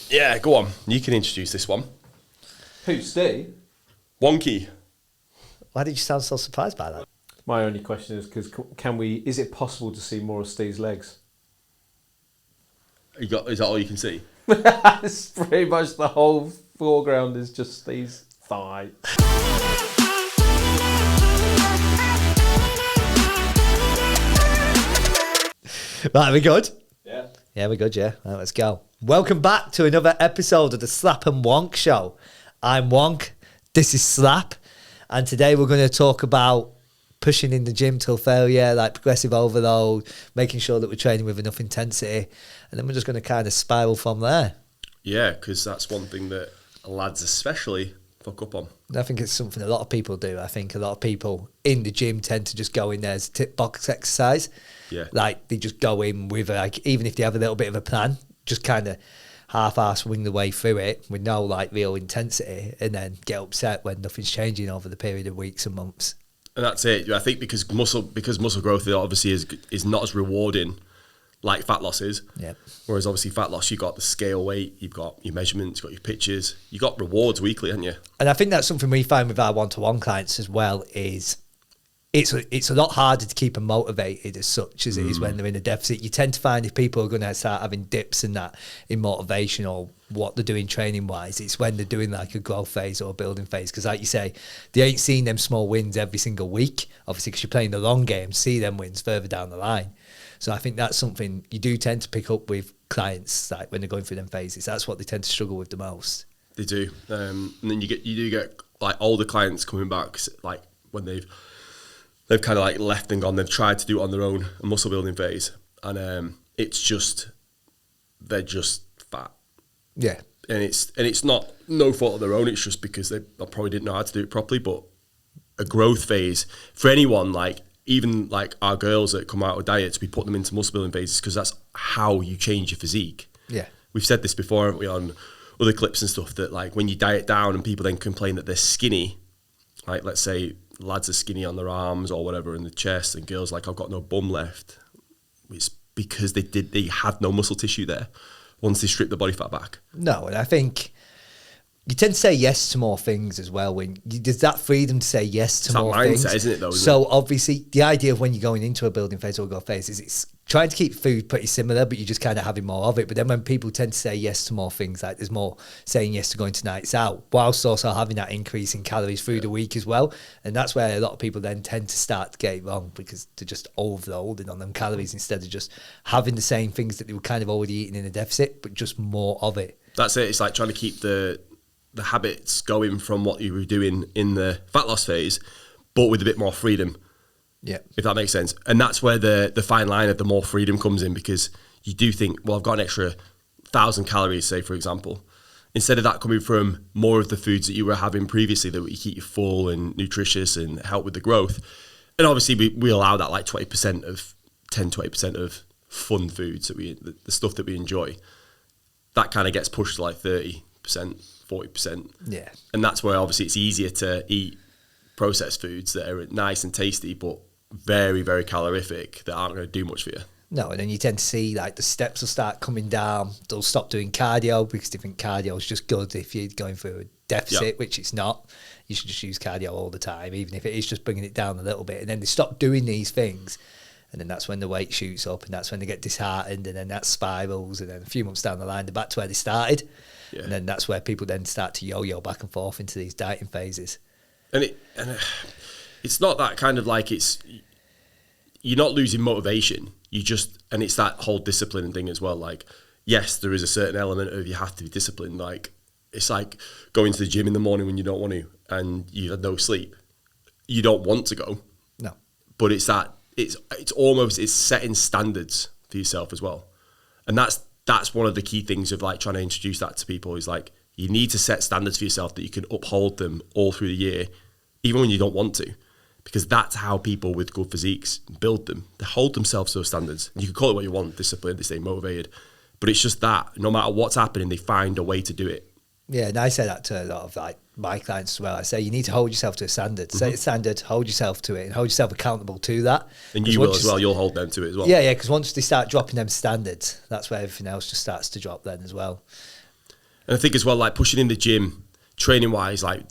Yeah, go on. You can introduce this one. Who, Steve? Wonky. Why did you sound so surprised by that? My only question is because is it possible to see more of Steve's legs? Is that all you can see? It's pretty much the whole foreground is just Steve's thigh. Right, are we good? Yeah. Yeah, we're good, yeah. Right, let's go. Welcome back to another episode of the Slap and Wonk Show. I'm Wonk, this is Slap, and today we're going to talk about pushing in the gym till failure, like progressive overload, making sure that we're training with enough intensity, and then we're just going to kind of spiral from there. Yeah, because that's one thing that lads especially fuck up on. I think it's something a lot of people do. I think a lot of people in the gym tend to just go in there as a tip box exercise. Yeah. Like they just go in with, like, even if they have a little bit of a plan, just kind of half-ass wing the way through it with no like real intensity, and then get upset when nothing's changing over the period of weeks and months. And that's it. I think because muscle growth obviously is not as rewarding like fat loss is. Yeah. Whereas obviously fat loss, you've got the scale weight, you've got your measurements, you've got your pictures, you've got rewards weekly, haven't you? And I think that's something we find with our one-to-one clients as well, is it's a lot harder to keep them motivated as such as it is when they're in a deficit. You tend to find if people are going to start having dips and that in motivation or what they're doing training wise, it's when they're doing like a growth phase or a building phase. Because like you say, they ain't seeing them small wins every single week, obviously, because you're playing the long game, see them wins further down the line. So I think that's something you do tend to pick up with clients, like when they're going through them phases. That's what they tend to struggle with the most. They do. And then you do get like older clients coming back, like when they've kind of like left and gone, they've tried to do it on their own, a muscle building phase, and it's just, they're just fat. Yeah. And it's not no fault of their own, it's just because they probably didn't know how to do it properly. But a growth phase for anyone, like even like our girls that come out of diets, we put them into muscle building phases because that's how you change your physique. Yeah. We've said this before, haven't we, on other clips and stuff, that like when you diet down and people then complain that they're skinny, like let's say lads are skinny on their arms or whatever in the chest, and girls like, I've got no bum left. It's because they had no muscle tissue there once they stripped the body fat back. No, and I think you tend to say yes to more things as well. When there's that freedom to say yes to more things. It's that mindset, isn't it, though? So obviously, the idea of when you're going into a building phase or growth phase is it's trying to keep food pretty similar, but you're just kind of having more of it. But then when people tend to say yes to more things, like there's more saying yes to going to nights out, whilst also having that increase in calories through the week as well. And that's where a lot of people then tend to start to get it wrong, because they're just overloading on them calories instead of just having the same things that they were kind of already eating in a deficit, but just more of it. That's it. It's like trying to keep the habits going from what you were doing in the fat loss phase, but with a bit more freedom. Yeah. If that makes sense. And that's where the fine line of the more freedom comes in, because you do think, well, I've got an extra 1,000 calories, say, for example. Instead of that coming from more of the foods that you were having previously that would keep you full and nutritious and help with the growth. And obviously we allow that like 20% of fun foods, that the stuff that we enjoy. That kind of gets pushed to like 30%, 40%. Yeah. And that's where obviously it's easier to eat processed foods that are nice and tasty, but very, very calorific, that aren't going to do much for you. No, and then you tend to see like the steps will start coming down. They'll stop doing cardio because they think cardio is just good if you're going through a deficit, which it's not. You should just use cardio all the time, even if it is just bringing it down a little bit. And then they stop doing these things, and then that's when the weight shoots up, and that's when they get disheartened, and then that spirals, and then a few months down the line they're back to where they started. Yeah. And then that's where people then start to yo-yo back and forth into these dieting phases. And it's not that kind of like you're not losing motivation. And it's that whole discipline thing as well. Like, yes, there is a certain element of you have to be disciplined. Like, it's like going to the gym in the morning when you don't want to and you had no sleep. You don't want to go. No. But it's setting standards for yourself as well. And that's one of the key things of like trying to introduce that to people, is like, you need to set standards for yourself that you can uphold them all through the year, even when you don't want to, because that's how people with good physiques build them. They hold themselves to those standards. You can call it what you want, discipline, they stay motivated, but it's just that no matter what's happening, they find a way to do it. Yeah, and I say that to a lot of like my clients as well. I say you need to hold yourself to a standard. Set a standard, hold yourself to it, and hold yourself accountable to that. And you will as well. You'll hold them to it as well. Yeah, because once they start dropping them standards, that's where everything else just starts to drop then as well. And I think as well, like pushing in the gym, training wise, like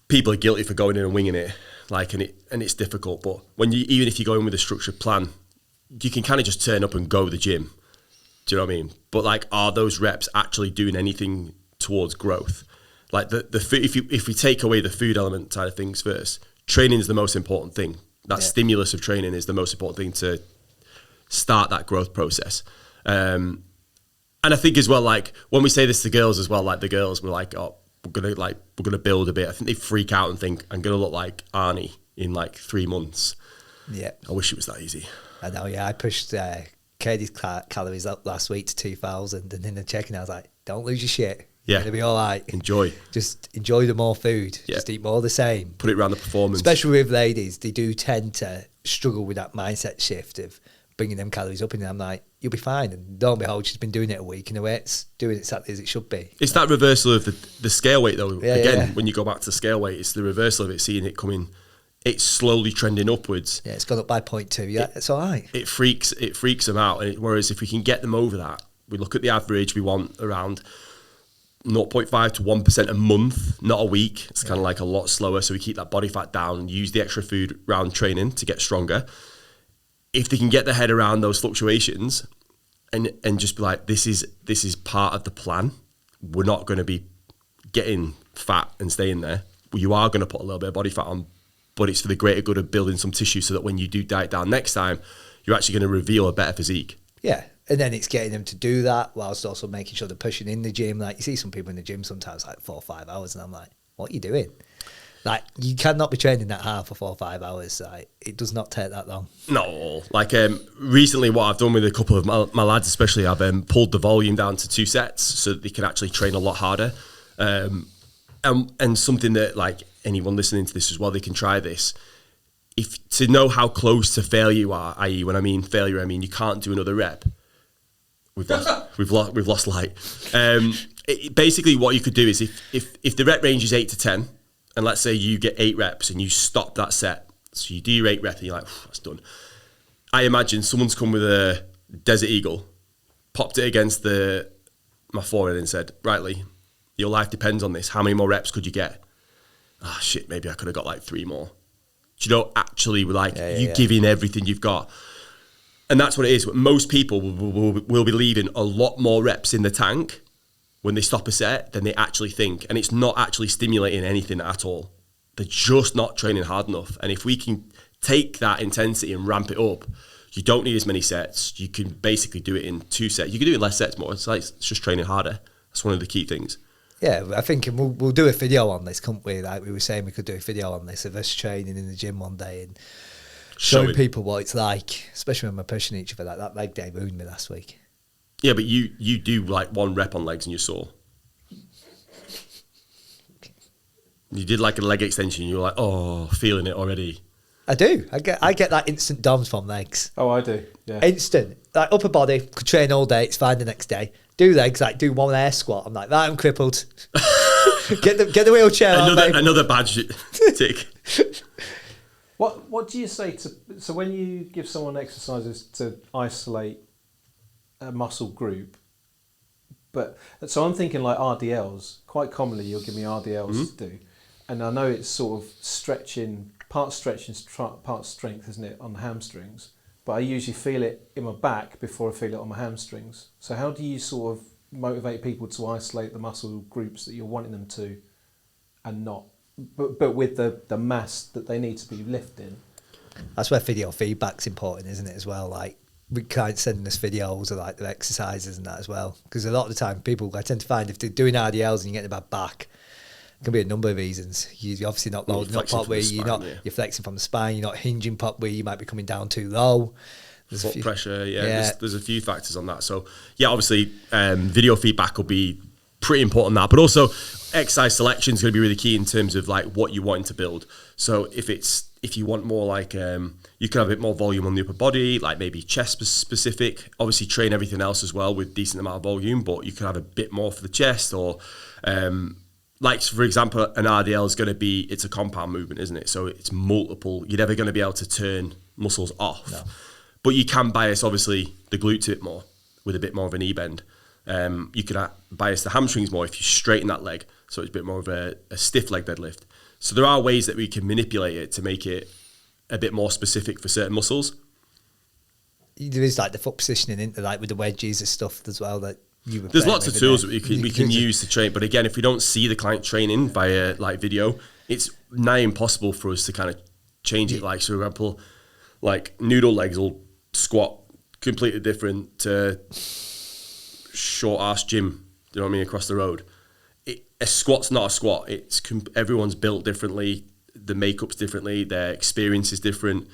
people are guilty for going in and winging it, like, and it's difficult. But even if you go in with a structured plan, you can kind of just turn up and go to the gym. Do you know what I mean? But like, are those reps actually doing anything towards growth? Like the food, if we take away the food element side of things first, training is the most important thing. That stimulus of training is the most important thing to start that growth process. And I think as well, like when we say this to girls as well, like the girls were like, oh, we're gonna build a bit. I think they freak out and think I'm gonna look like Arnie in like 3 months. Yeah, I wish it was that easy. I know. Yeah, I pushed Katie's calories up last week to 2,000, and in the check-in I was like, don't lose your shit. Yeah, it'll be all right. Just enjoy the more food. Yeah. Just eat more of the same. Put it around the performance. Especially with ladies, they do tend to struggle with that mindset shift of bringing them calories up, and I'm like, you'll be fine. And lo and behold, she's been doing it a week, and the way it's doing it exactly as it should be. It's that reversal of the scale weight, though. When you go back to scale weight, it's the reversal of it, seeing it coming. It's slowly trending upwards. Yeah, it's gone up by 0.2. Yeah, it's all right. It freaks them out. Whereas if we can get them over that, we look at the average, we want around 0.5 to 1% a month, not a week. It's kind of like a lot slower. So we keep that body fat down, use the extra food around training to get stronger. If they can get their head around those fluctuations and just be like, this is part of the plan. We're not going to be getting fat and staying there. You are going to put a little bit of body fat on, but it's for the greater good of building some tissue so that when you do diet down next time, you're actually going to reveal a better physique. Yeah. And then it's getting them to do that whilst also making sure they're pushing in the gym. Like you see some people in the gym sometimes like 4 or 5 hours, and I'm like, what are you doing? Like you cannot be training that hard for 4 or 5 hours. Like it does not take that long. No, like recently what I've done with a couple of my lads especially, I've pulled the volume down to 2 sets so that they can actually train a lot harder. And something that like anyone listening to this as well, they can try this. If to know how close to failure you are, i.e. when I mean failure, I mean you can't do another rep. We've lost light. Basically, what you could do is if the rep range is 8 to 10, and let's say you get 8 reps and you stop that set, so you do your 8 reps and you're like, that's done. I imagine someone's come with a Desert Eagle, popped it against my forehead and said, right, Lee, your life depends on this. How many more reps could you get? Oh shit, maybe I could have got like 3 more. Do you know, actually, like you give in everything you've got. And that's what it is. Most people will be leaving a lot more reps in the tank when they stop a set than they actually think. And it's not actually stimulating anything at all. They're just not training hard enough. And if we can take that intensity and ramp it up, you don't need as many sets. You can basically do it in 2 sets. You can do it in less sets more. It's just training harder. That's one of the key things. Yeah, I think we'll do a video on this, can't we? Like we were saying, we could do a video on this of us training in the gym one day and showing people what it's like, especially when we're pushing each other. Like that leg day ruined me last week. Yeah, but you do like 1 rep on legs and you're sore. You did like a leg extension and you're like, oh, feeling it already. I do. I get that instant DOMS from legs. Oh, I do. Yeah. Instant. Like upper body, could train all day, it's fine the next day. Do legs, like do 1 air squat. I'm like, right, I'm crippled. get the wheelchair on, babe. Another badge tick. What do you say to... So when you give someone exercises to isolate a muscle group, so I'm thinking like RDLs, quite commonly you'll give me RDLs to do. And I know it's sort of part stretching, part strength, isn't it, on the hamstrings. But I usually feel it in my back before I feel it on my hamstrings. So how do you sort of motivate people to isolate the muscle groups that you're wanting them to and not... But with the mass that they need to be lifting. That's where video feedback's important, isn't it, as well? Like, we can't send us videos of like their exercises and that as well. Because a lot of the time, I tend to find if they're doing RDLs and you get a bad back, it can be a number of reasons. You're obviously not loading up properly, you're flexing from the spine, you're not hinging properly, you might be coming down too low. There's foot pressure, there's a few factors on that. So, yeah, obviously, video feedback will be pretty important that, but also exercise selection is going to be really key in terms of like what you're wanting to build. So if you want more like you can have a bit more volume on the upper body, like maybe chest specific. Obviously train everything else as well with decent amount of volume, but you can have a bit more for the chest. Or like for example, an RDL is going to be, it's a compound movement, isn't it? So it's multiple. You're never going to be able to turn muscles off, but you can bias obviously the glutes a bit more with a bit more of a knee bend. You could bias the hamstrings more if you straighten that leg, so it's a bit more of a stiff leg deadlift. So there are ways that we can manipulate it to make it a bit more specific for certain muscles. There is like the foot positioning into like with the wedges and stuff as well that you were There's lots of tools that we can use to train, but again, if we don't see the client training via like video, it's nigh impossible for us to kind of change it. Like, so for example, like noodle legs will squat completely different to short ass gym. Do you know what I mean? Across the road, a squat's not a squat. Everyone's built differently. The makeup's differently. Their experience is different.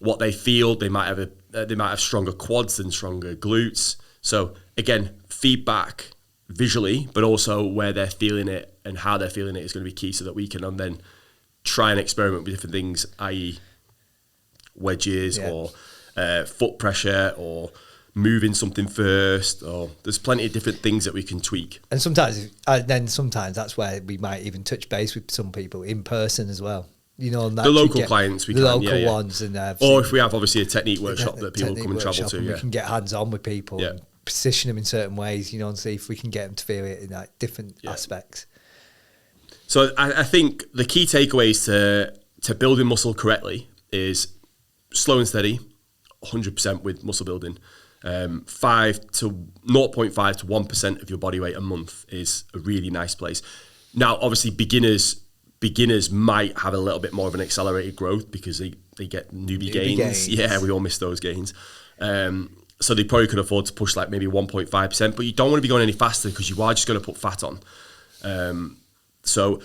What they feel, they might have stronger quads and stronger glutes. So again, feedback visually, but also where they're feeling it and how they're feeling it is going to be key, so that we can then try and experiment with different things, i.e. wedges or foot pressure or moving something first, or there's plenty of different things that we can tweak. And sometimes that's where we might even touch base with some people in person as well. You know, and the local clients the local ones, and or if we have obviously a technique workshop that people come and travel to, we can get hands on with people and position them in certain ways, you know, and see if we can get them to feel it in like different aspects. So I think the key takeaways to building muscle correctly is slow and steady, 100% with muscle building. 0.5 to 1% of your body weight a month is a really nice place. Now, obviously, beginners might have a little bit more of an accelerated growth because they get newbie gains. Yeah, we all miss those gains. So they probably could afford to push like maybe 1.5%, but you don't want to be going any faster because you are just going to put fat on. So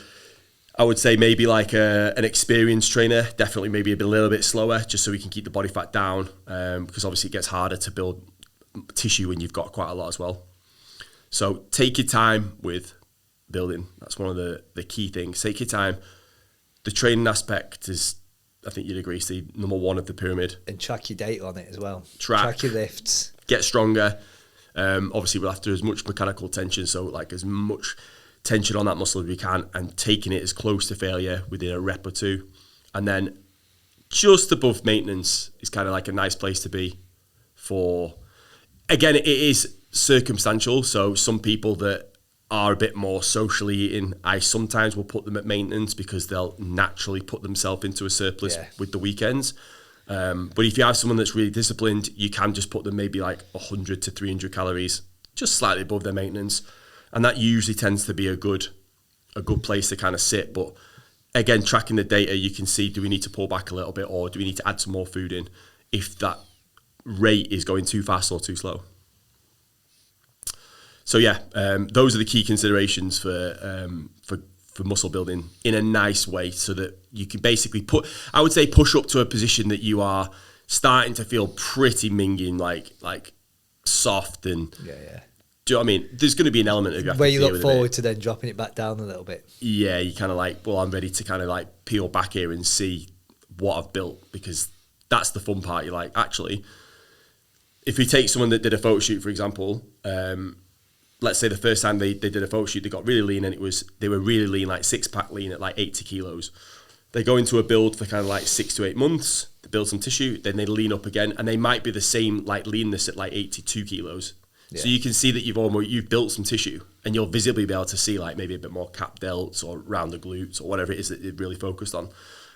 I would say maybe like an experienced trainer, definitely maybe a little bit slower, just so we can keep the body fat down, because obviously it gets harder to build tissue when you've got quite a lot as well. So take your time with building. That's one of the key things. Take your time. The training aspect is, I think you'd agree, Steve, number one of the pyramid. And track your data on it as well. Track your lifts. Get stronger. Obviously, we'll have to do as much mechanical tension, so like as much tension on that muscle as we can, and taking it as close to failure within a rep or two. And then just above maintenance is kind of like a nice place to be for, again, it is circumstantial. So some people that are a bit more socially eating, I sometimes will put them at maintenance because they'll naturally put themselves into a surplus with the weekends. But if you have someone that's really disciplined, you can just put them maybe like 100 to 300 calories, just slightly above their maintenance. And that usually tends to be a good place to kind of sit. But again, tracking the data, you can see, do we need to pull back a little bit, or do we need to add some more food in if that rate is going too fast or too slow? So those are the key considerations for muscle building in a nice way, so that you can basically push up to a position that you are starting to feel pretty minging, like soft and Do you know what I mean? There's going to be an element of where you look forward to then dropping it back down a little bit. Yeah, you kind of like, well, I'm ready to kind of like peel back here and see what I've built, because that's the fun part. You're like, actually, if we take someone that did a photo shoot, for example, let's say the first time they did a photo shoot, they got really lean, and they were really lean, like 6-pack lean at like 80 kilos. They go into a build for kind of like 6 to 8 months, they build some tissue, then they lean up again, and they might be the same like leanness at like 82 kilos. So you can see that you've built some tissue, and you'll visibly be able to see like maybe a bit more cap delts or round the glutes or whatever it is that you're really focused on.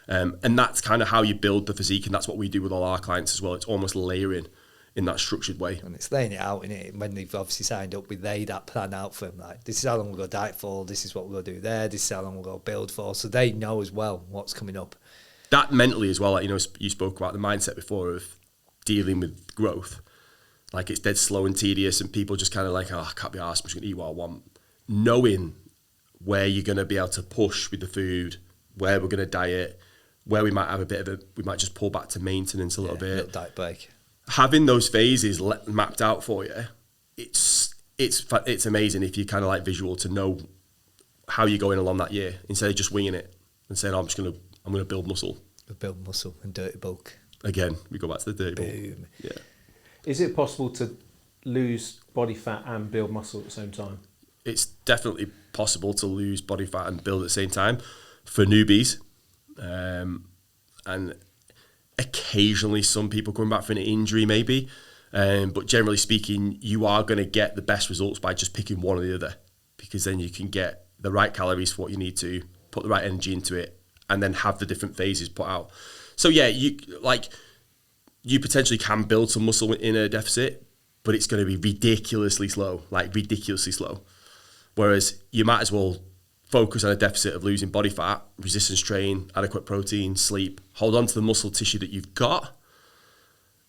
And that's kind of how you build the physique, and that's what we do with all our clients as well. It's almost layering in that structured way. And it's laying it out in it when they've obviously signed up, we lay that plan out for them. Like, this is how long we're going to diet for, this is what we're going to do there, this is how long we're going to build for. So they know as well what's coming up. That mentally as well, like, you know, you spoke about the mindset before of dealing with growth. Like, it's dead slow and tedious, and people just kind of like, oh, I can't be arsed, I'm just going to eat what I want. Knowing where you're going to be able to push with the food, where we're going to diet, where we might have we might just pull back to maintenance a little bit. A little diet break. Having those phases mapped out for you, it's amazing if you kind of like visual to know how you're going along that year, instead of just winging it and saying, oh, I'm going to build muscle. Build muscle and dirty bulk. Again, we go back to the dirty Boom. bulk. Yeah. Is it possible to lose body fat and build muscle at the same time? It's definitely possible to lose body fat and build at the same time for newbies. And occasionally some people coming back from an injury maybe. But generally speaking, you are going to get the best results by just picking one or the other, because then you can get the right calories for what you need to, put the right energy into it, and then have the different phases put out. So yeah, you potentially can build some muscle in a deficit, but it's going to be ridiculously slow. Whereas you might as well focus on a deficit of losing body fat, resistance train, adequate protein, sleep, hold on to the muscle tissue that you've got.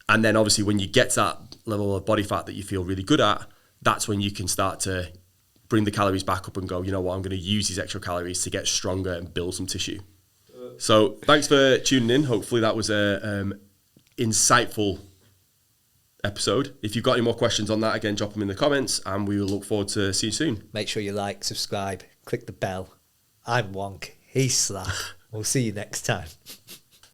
And then obviously when you get to that level of body fat that you feel really good at, that's when you can start to bring the calories back up and go, you know what, I'm going to use these extra calories to get stronger and build some tissue. So thanks for tuning in. Hopefully that was a insightful episode. If you've got any more questions on that, again, drop them in the comments, and we will look forward to seeing you soon. Make sure you like, subscribe, click the bell. I'm Wonk. He's Slap. We'll see you next time.